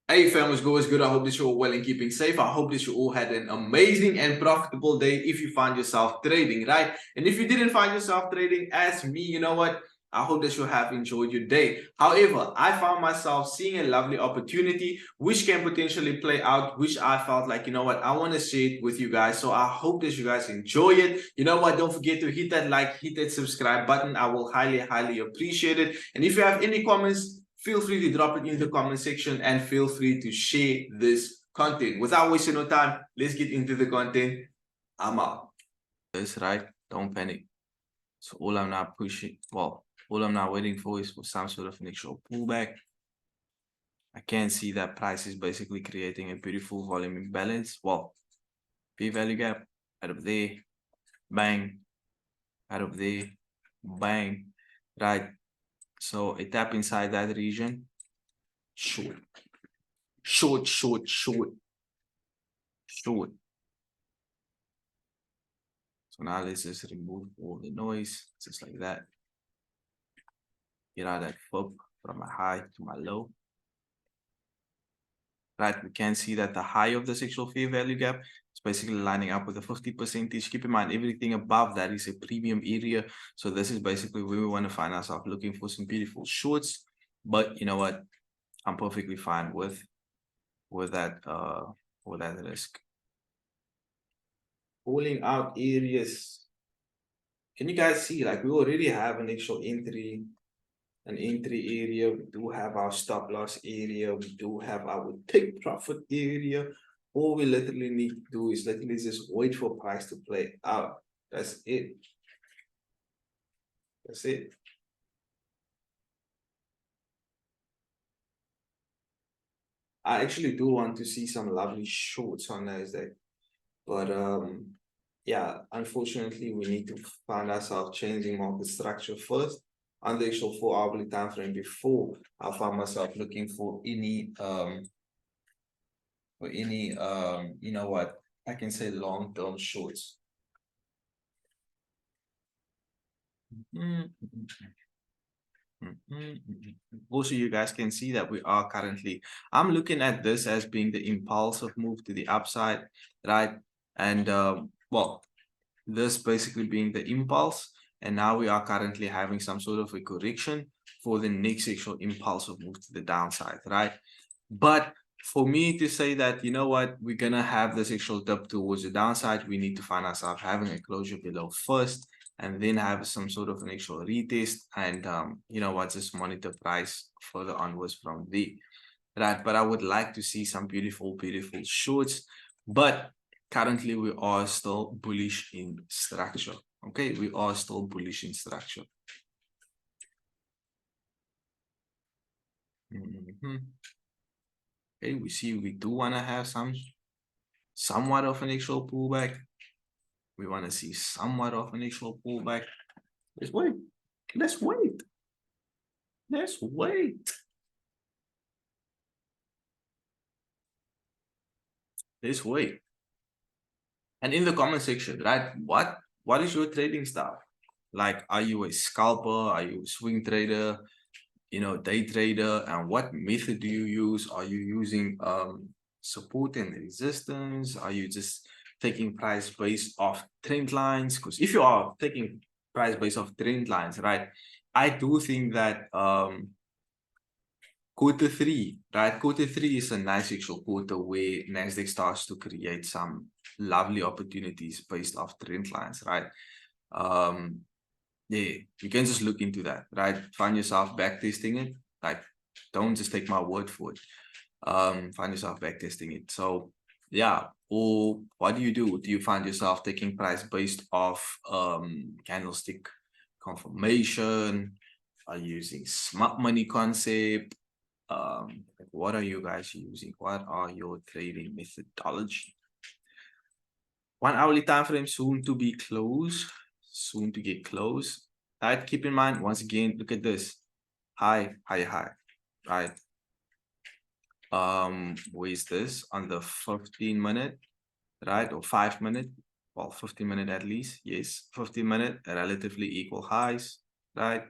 Hey fam, what's good? What's good? I hope that you're all well and keeping safe. I hope that you all had an amazing and profitable day if you find yourself trading, right? And if you didn't find yourself trading as me, you know what? I hope that you have enjoyed your day. However, I found myself seeing a lovely opportunity which can potentially play out, which I felt like, you know what, I want to share it with you guys. So I hope that you guys enjoy it. You know what? Don't forget to hit that like, hit that subscribe button. I will highly, highly appreciate it. And if you have any comments, feel free to drop it in the comment section and feel free to share this content. Without wasting no time, let's get into the content. I'm out. That's right. Don't panic. So all I'm now pushing, well, all I'm now waiting for is for some sort of initial pullback. I can see that price is basically creating a beautiful volume imbalance. Well, p-value gap out of there, bang, out of there, bang, right? So a tap inside that region, short. Short. So now let's just remove all the noise, just like that. Get out that flip from my high to my low. Right, we can see that the high of the sexual fair value gap is basically lining up with a 50%. Keep in mind, everything above that is a premium area. So this is basically where we want to find ourselves looking for some beautiful shorts. But you know what? I'm perfectly fine with that risk. Pulling out areas. Can you guys see, like, we already have an actual entry area, we do have our stop loss area, we do have our take profit area. All we literally need to do is literally just wait for price to play out. That's it. That's it. I actually do want to see some lovely shorts on Nasdaq, but yeah, unfortunately we need to find ourselves changing market structure first on the actual 4-hourly time frame before I find myself looking for any you know what, I can say long-term shorts. Also, you guys can see that we are currently, I'm looking at this as being the impulsive move to the upside, right? And well, this basically being the impulse, and now we are currently having some sort of a correction for the next actual impulsive move to the downside, right? But for me to say that, you know what, we're gonna have this actual dip towards the downside, we need to find ourselves having a closure below first, and then have some sort of an actual retest, and you know what, just monitor price further onwards from there, right? But I would like to see some beautiful shorts, but currently we are still bullish in structure. Okay, we are still bullish in structure. Okay, we see we do want to have somewhat of an actual pullback. We want to see somewhat of an actual pullback. Let's wait. Let's wait. Let's wait. Let's wait. And in the comment section, right? What is your trading style? Like, are you a scalper? Are you a swing trader? You know, day trader? And what method do you use? Are you using support and resistance? Are you just taking price based off trend lines? Because if you are taking price based off trend lines, right, I do think that quarter three, right? Quarter three is a nice actual quarter where Nasdaq starts to create some lovely opportunities based off trend lines, right? Yeah, you can just look into that, right? Find yourself back testing it. Like, don't just take my word for it. Find yourself back testing it. So yeah, or what do? Do you find yourself taking price based off candlestick confirmation? Are you using smart money concept? What are you guys using? What are your trading methodology? 1 hourly time frame soon to be closed, soon to get close. Right, keep in mind, once again, look at this high, right? Where is this? On the 15-minute, right? Or 5-minute, well, 15-minute at least. Yes, 15-minute, relatively equal highs, right?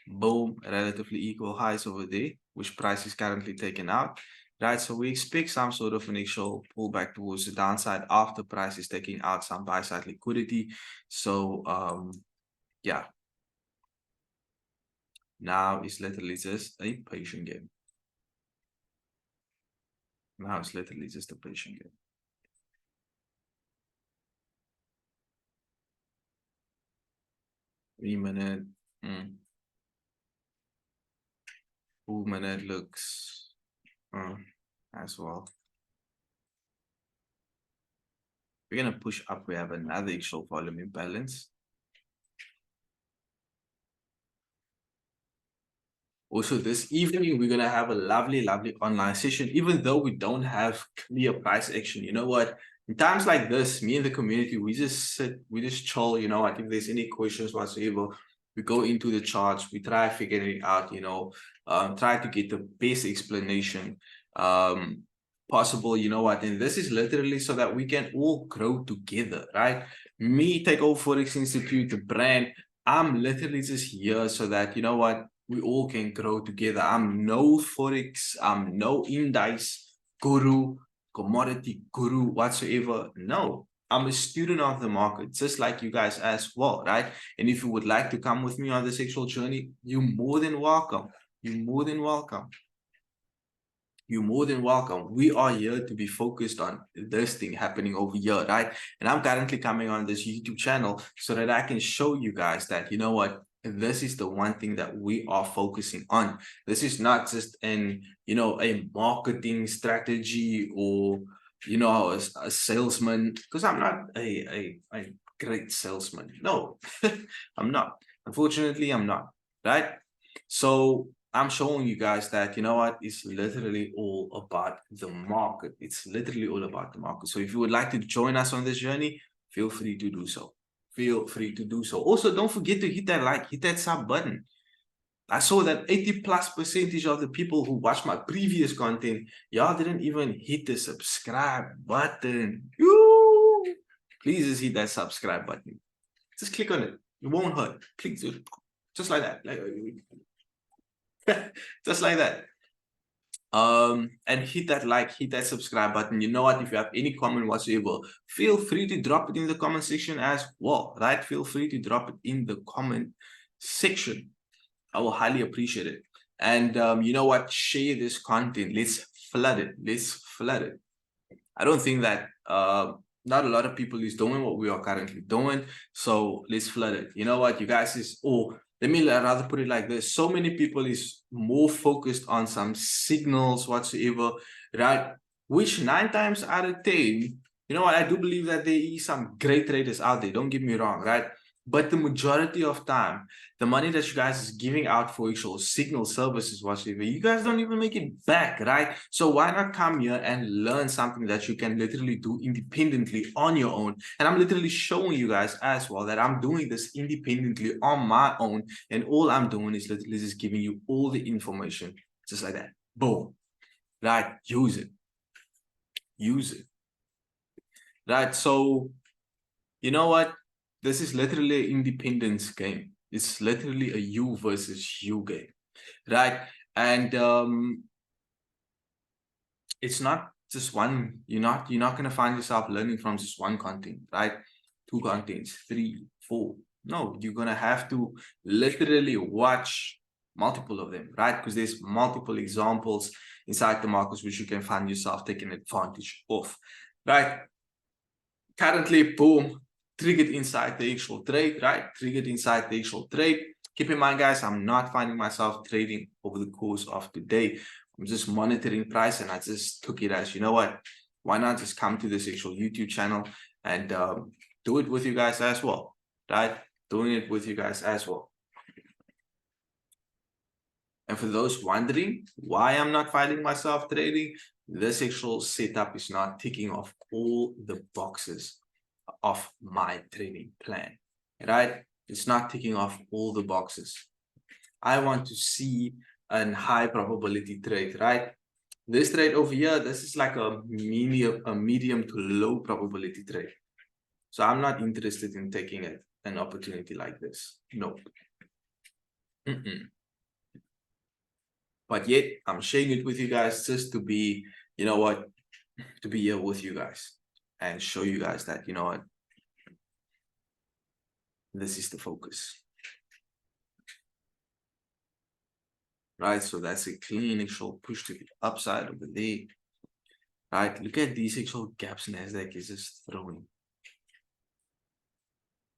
Boom, relatively equal highs over there, which price is currently taken out. right? So we expect some sort of initial pullback towards the downside after price is taking out some buy side liquidity. So yeah, now it's literally just a patient game. Now it's literally just a patient game. 3-minute, 2-minute looks as well. We're gonna push up. We have another actual volume imbalance. Also, this evening, we're going to have a lovely, lovely online session, even though we don't have clear price action. You know what? In times like this, me and the community, we just sit, we just chill. You know, if there's any questions whatsoever, we go into the charts, we try figuring it out, you know, try to get the best explanation possible. You know what? And this is literally so that we can all grow together, right? Me, Take Over Forex Institute, the brand, I'm literally just here so that, you know what, we all can grow together. I'm no Forex, I'm no indice guru, commodity guru whatsoever. No, I'm a student of the market, just like you guys as well, right? And if you would like to come with me on this actual journey, you're more than welcome. You're more than welcome. You're more than welcome. We are here to be focused on this thing happening over here, right? And I'm currently coming on this YouTube channel so that I can show you guys that, you know what, this is the one thing that we are focusing on. This is not just an, you know, a marketing strategy or, you know, a salesman, because I'm not a great salesman. No, I'm not. Unfortunately, I'm not, right? So I'm showing you guys that, you know what, it's literally all about the market. It's literally all about the market. So if you would like to join us on this journey, feel free to do so. Feel free to do so. Also, don't forget to hit that like, hit that sub button. I saw that 80+% of the people who watched my previous content, y'all didn't even hit the subscribe button. Yoo! Please just hit that subscribe button. Just click on it. It won't hurt. Click just like that. Just like that. And hit that like, hit that subscribe button. You know what, if you have any comment whatsoever, feel free to drop it in the comment section as well, right? Feel free to drop it in the comment section. I will highly appreciate it. And you know what, share this content. Let's flood it. Let's flood it. I don't think that not a lot of people is doing what we are currently doing, so let's flood it. You know what, you guys is, or let me rather put it like this, so many people is more focused on some signals whatsoever, right? Which 9 times out of 10, you know what, I do believe that there is some great traders out there, don't get me wrong, right? But the majority of time, the money that you guys is giving out for actual signal services whatsoever, you guys don't even make it back, right? So why not come here and learn something that you can literally do independently on your own? And I'm literally showing you guys as well that I'm doing this independently on my own. And all I'm doing is literally just giving you all the information, just like that. Boom. Right? Use it. Use it. Right? So, you know what? This is literally an independence game. It's literally a you versus you game, right? And it's not just one. You're not gonna find yourself learning from just one content, right? 2 contents, 3, 4. No, you're gonna have to literally watch multiple of them, right? Because there's multiple examples inside the markets which you can find yourself taking advantage of, right? Currently, boom, triggered inside the actual trade, right? Triggered inside the actual trade. Keep in mind, guys, I'm not finding myself trading over the course of the day. I'm just monitoring price, and I just took it as, you know what, why not just come to this actual YouTube channel and do it with you guys as well, right? Doing it with you guys as well. And for those wondering why I'm not finding myself trading, this actual setup is not ticking off all the boxes of my trading plan, right? It's not ticking off all the boxes. I want to see a high probability trade, right? This trade over here, this is like a medium to low probability trade. So I'm not interested in taking an opportunity like this. No. But yet I'm sharing it with you guys just to be, you know what, to be here with you guys and show you guys that, you know what, this is the focus. Right, so that's a clean actual push to the upside over there. Right, look at these actual gaps Nasdaq is just throwing.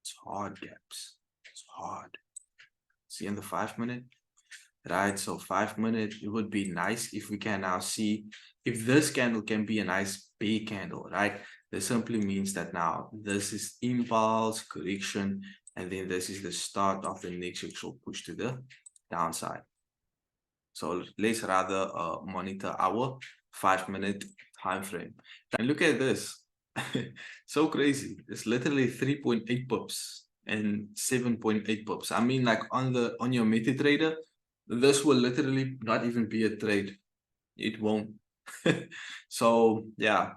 It's hard gaps. It's hard. See in the 5 minute, right? So 5 minute, it would be nice if we can now see if this candle can be a nice big candle, right? This simply means that now this is impulse correction, and then this is the start of the next actual push to the downside. So let's rather monitor our 5 minute time frame. And look at this. So crazy. It's literally 3.8 pips and 7.8 pips. I mean, like on your MetaTrader, this will literally not even be a trade. It won't. So yeah,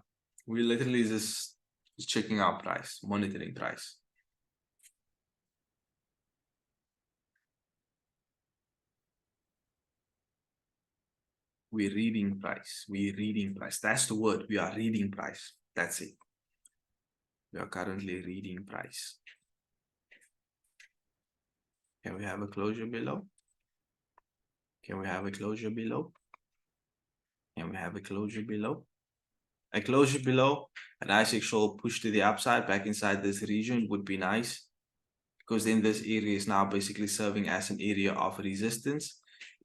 we literally just checking our price, monitoring price. We're reading price. We're reading price. That's the word. We are reading price. That's it. We are currently reading price. Can we have a closure below? Can we have a closure below? Can we have a closure below? A closure below, a nice actual push to the upside back inside this region would be nice, because then this area is now basically serving as an area of resistance,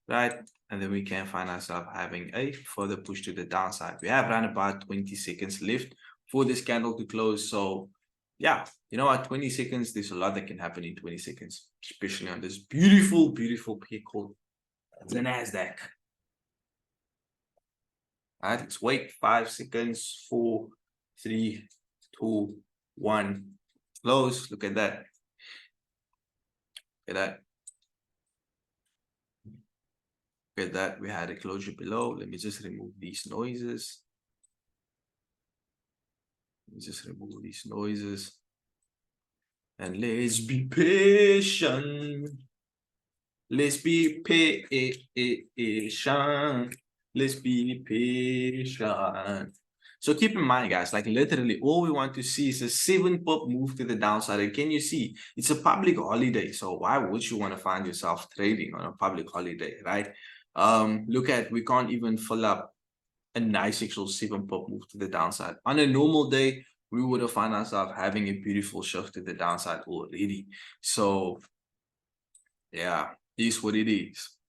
right? And then we can find ourselves having a further push to the downside. We have around about 20 seconds left for this candle to close. So yeah, you know what, 20 seconds, there's a lot that can happen in 20 seconds, especially on this beautiful, beautiful peak called the Nasdaq. All right, let's wait 5 seconds, 4, 3, 2, 1, close. Look at that. Look at that. Look at that. We had a closure below. Let me just remove these noises. Let me just remove these noises. And let's be patient. Let's be patient. Let's be patient. So keep in mind, guys, like literally all we want to see is a 7-pip move to the downside. And can you see it's a public holiday? So why would you want to find yourself trading on a public holiday, right? Look at, we can't even fill up a nice actual 7-pip move to the downside. On a normal day, we would have found ourselves having a beautiful shift to the downside already. So yeah, is what it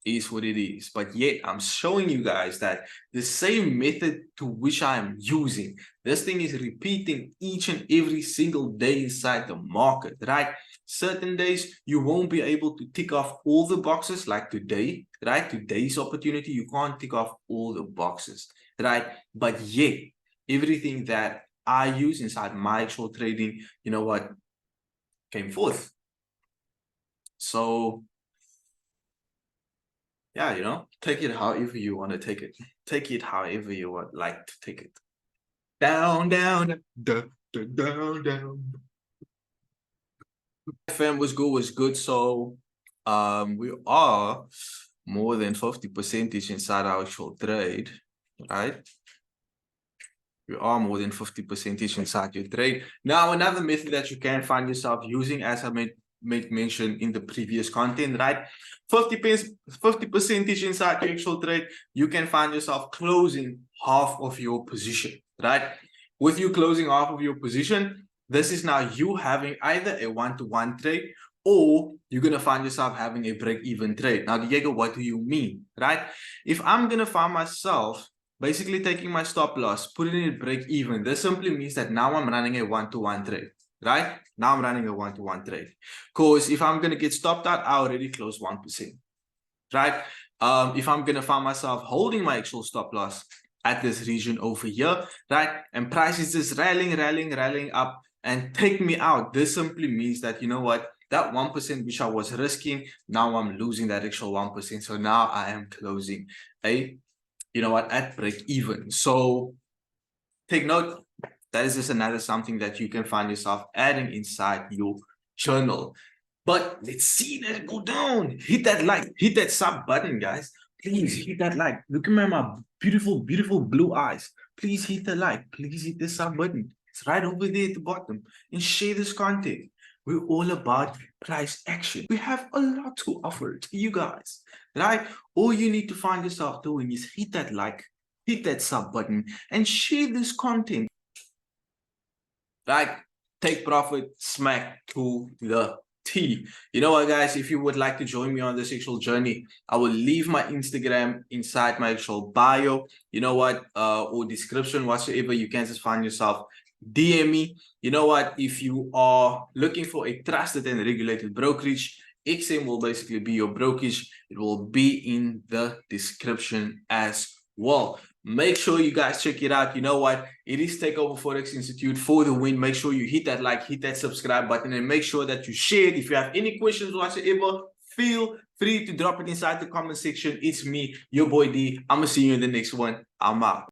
is what it is. But yet I'm showing you guys that the same method to which I'm using, this thing is repeating each and every single day inside the market, right? Certain days you won't be able to tick off all the boxes, like today, right? Today's opportunity, you can't tick off all the boxes, right? But yet everything that I use inside my actual trading, you know what, came forth. So yeah, you know, take it however you want to take it. Take it however you would like to take it. Down, down, down, down, down. FM was good. So we are more than 50% inside our actual trade, right? We are more than 50% inside your trade. Now, another method that you can find yourself using, as I made mention in the previous content, right? 50% inside your actual trade, you can find yourself closing half of your position, right? With you closing half of your position, this is now you having either a one-to-one trade, or you're going to find yourself having a break-even trade. Now, Diego, what do you mean, right? If I'm going to find myself basically taking my stop loss, putting it break even, this simply means that now I'm running a one-to-one trade, right? Now I'm running a one-to-one trade. Because if I'm going to get stopped out, I already closed 1%, right? If I'm going to find myself holding my actual stop loss at this region over here, right? And price is just rallying up and take me out. This simply means that, you know what? That 1% which I was risking, now I'm losing that actual 1%. So now I am closing a, you know what, at break even. So take note, that is just another something that you can find yourself adding inside your journal. But let's see that go down. Hit that like, hit that sub button, guys. please hit that like. Look at my beautiful, beautiful blue eyes. Please hit the like. Please hit the sub button. It's right over there at the bottom. And share this content. We're all about price action. We have a lot to offer to you guys, right? All you need to find yourself doing is hit that like, hit that sub button, and share this content. Right? Take profit, smack to the T. You know what, guys? If you would like to join me on this actual journey, I will leave my Instagram inside my actual bio. You know what? Or description, whatsoever. You can just find yourself. DM me. You know what? If you are looking for a trusted and regulated brokerage, XM will basically be your brokerage. It will be in the description as well. Make sure you guys check it out. You know what? It is Takeover Forex Institute for the win. Make sure you hit that like, hit that subscribe button, and make sure that you share it. If you have any questions whatsoever, feel free to drop it inside the comment section. It's me, your boy D. I'm going to see you in the next one. I'm out.